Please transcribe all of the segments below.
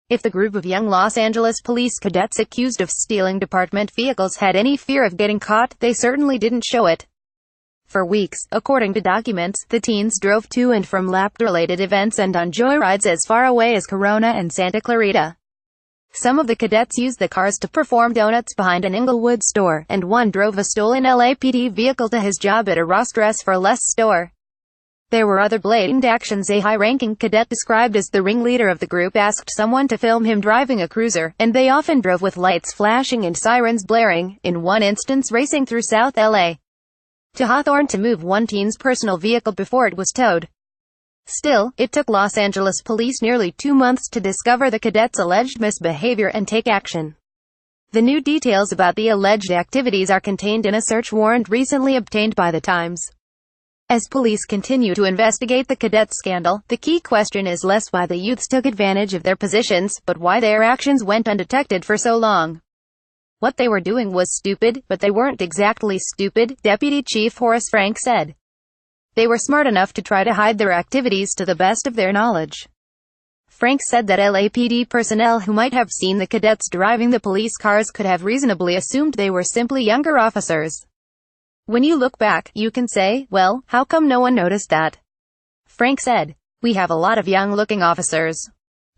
If the group of young Los Angeles police cadets accused of stealing department vehicles had any fear of getting caught, they certainly didn't show it. For weeks, according to documents, the teens drove to and from LAPD-related events and on joyrides as far away as Corona and Santa Clarita. Some of the cadets used the cars to perform donuts behind an Inglewood store, and one drove a stolen LAPD vehicle to his job at a Ross Dress for Less store. There were other blatant actions. A high-ranking cadet described as the ringleader of the group asked someone to film him driving a cruiser, and they often drove with lights flashing and sirens blaring, in one instance racing through South LA to Hawthorne to move one teen's personal vehicle before it was towed. Still, it took Los Angeles police nearly 2 months to discover the cadets' alleged misbehavior and take action. The new details about the alleged activities are contained in a search warrant recently obtained by The Times. As police continue to investigate the cadet scandal, the key question is less why the youths took advantage of their positions, but why their actions went undetected for so long. What they were doing was stupid, but they weren't exactly stupid, Deputy Chief Horace Frank said. They were smart enough to try to hide their activities to the best of their knowledge. Frank said that LAPD personnel who might have seen the cadets driving the police cars could have reasonably assumed they were simply younger officers. When you look back, you can say, well, how come no one noticed that? Frank said. We have a lot of young-looking officers.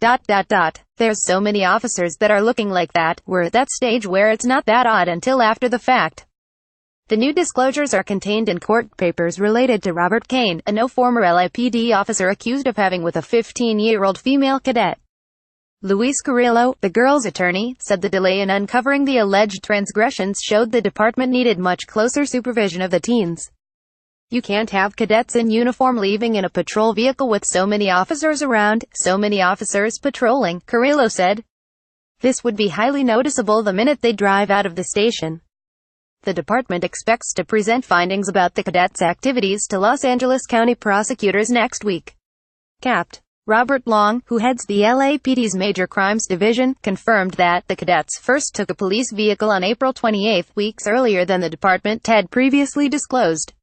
There's so many officers that are looking like that. We're at that stage where it's not that odd until after the fact. The new disclosures are contained in court papers related to Robert Kane, a former LAPD officer accused of having with a 15-year-old female cadet. Luis Carrillo, the girl's attorney, said the delay in uncovering the alleged transgressions showed the department needed much closer supervision of the teens. You can't have cadets in uniform leaving in a patrol vehicle with so many officers around, so many officers patrolling, Carrillo said. This would be highly noticeable the minute they drive out of the station. The department expects to present findings about the cadets' activities to Los Angeles County prosecutors next week. Capt. Robert Long, who heads the LAPD's Major Crimes Division, confirmed that the cadets first took a police vehicle on April 28, weeks earlier than the department had previously disclosed.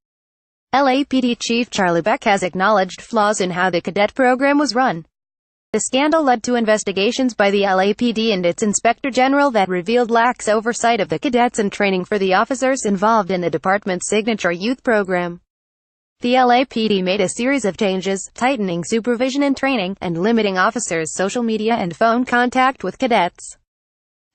LAPD Chief Charlie Beck has acknowledged flaws in how the cadet program was run. The scandal led to investigations by the LAPD and its Inspector General that revealed lax oversight of the cadets and training for the officers involved in the department's signature youth program. The LAPD made a series of changes, tightening supervision and training, and limiting officers' social media and phone contact with cadets.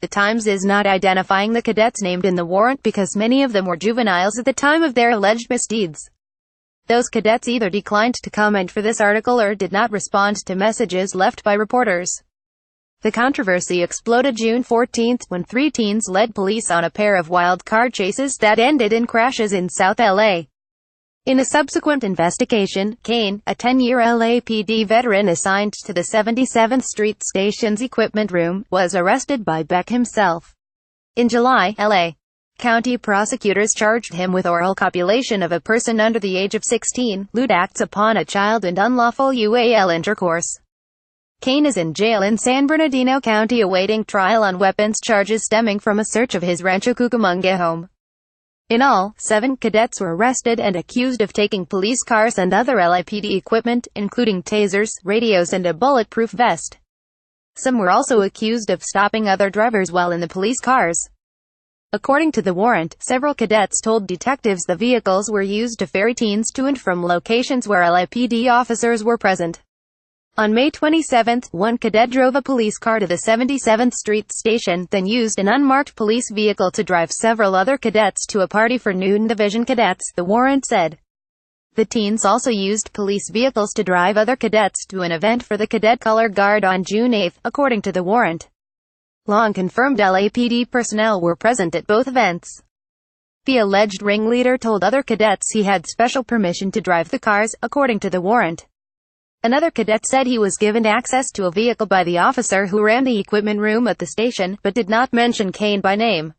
The Times is not identifying the cadets named in the warrant because many of them were juveniles at the time of their alleged misdeeds. Those cadets either declined to comment for this article or did not respond to messages left by reporters. The controversy exploded June 14, when 3 teens led police on a pair of wild car chases that ended in crashes in South LA. In a subsequent investigation, Kane, a 10-year LAPD veteran assigned to the 77th Street Station's equipment room, was arrested by Beck himself. In July, LA County prosecutors charged him with oral copulation of a person under the age of 16, lewd acts upon a child and unlawful UAL intercourse. Kane is in jail in San Bernardino County awaiting trial on weapons charges stemming from a search of his Rancho Cucamonga home. In all, 7 cadets were arrested and accused of taking police cars and other LAPD equipment, including tasers, radios and a bulletproof vest. Some were also accused of stopping other drivers while in the police cars. According to the warrant, several cadets told detectives the vehicles were used to ferry teens to and from locations where LAPD officers were present. On May 27, one cadet drove a police car to the 77th Street station, then used an unmarked police vehicle to drive several other cadets to a party for Newton Division cadets, the warrant said. The teens also used police vehicles to drive other cadets to an event for the Cadet Color Guard on June 8, according to the warrant. Long confirmed LAPD personnel were present at both events. The alleged ringleader told other cadets he had special permission to drive the cars, according to the warrant. Another cadet said he was given access to a vehicle by the officer who ran the equipment room at the station, but did not mention Kane by name.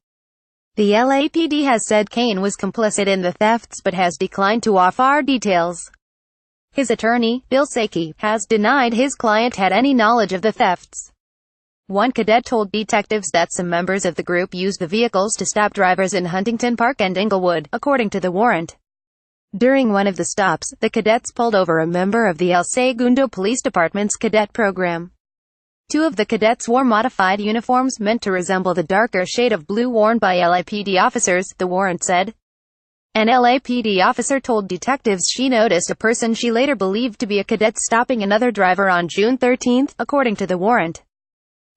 The LAPD has said Kane was complicit in the thefts but has declined to offer details. His attorney, Bill Sackey, has denied his client had any knowledge of the thefts. One cadet told detectives that some members of the group used the vehicles to stop drivers in Huntington Park and Inglewood, according to the warrant. During one of the stops, the cadets pulled over a member of the El Segundo Police Department's cadet program. Two of the cadets wore modified uniforms meant to resemble the darker shade of blue worn by LAPD officers, the warrant said. An LAPD officer told detectives she noticed a person she later believed to be a cadet stopping another driver on June 13, according to the warrant.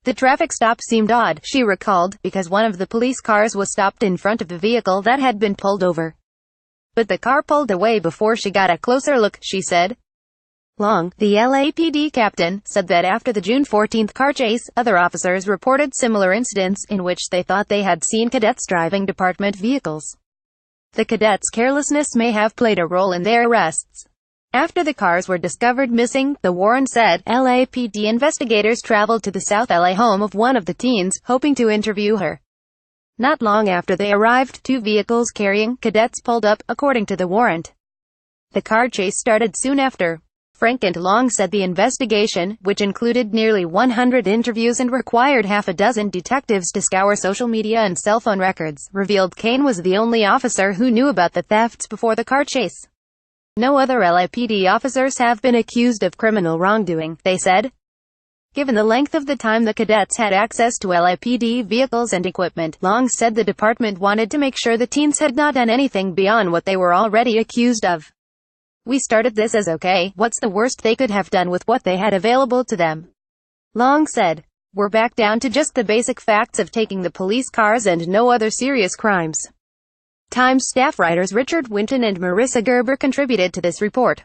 The traffic stop seemed odd, she recalled, because one of the police cars was stopped in front of the vehicle that had been pulled over. But the car pulled away before she got a closer look, she said. Long, the LAPD captain, said that after the June 14 car chase, other officers reported similar incidents in which they thought they had seen cadets driving department vehicles. The cadets' carelessness may have played a role in their arrests. After the cars were discovered missing, the warrant said, LAPD investigators traveled to the South LA home of one of the teens, hoping to interview her. Not long after they arrived, two vehicles carrying cadets pulled up, according to the warrant. The car chase started soon after. Frank and Long said the investigation, which included nearly 100 interviews and required half a dozen detectives to scour social media and cell phone records, revealed Kane was the only officer who knew about the thefts before the car chase. No other LAPD officers have been accused of criminal wrongdoing, they said. Given the length of the time the cadets had access to LAPD vehicles and equipment, Long said the department wanted to make sure the teens had not done anything beyond what they were already accused of. We started this as okay, what's the worst they could have done with what they had available to them? Long said. We're back down to just the basic facts of taking the police cars and no other serious crimes. Times staff writers Richard Winton and Marissa Gerber contributed to this report.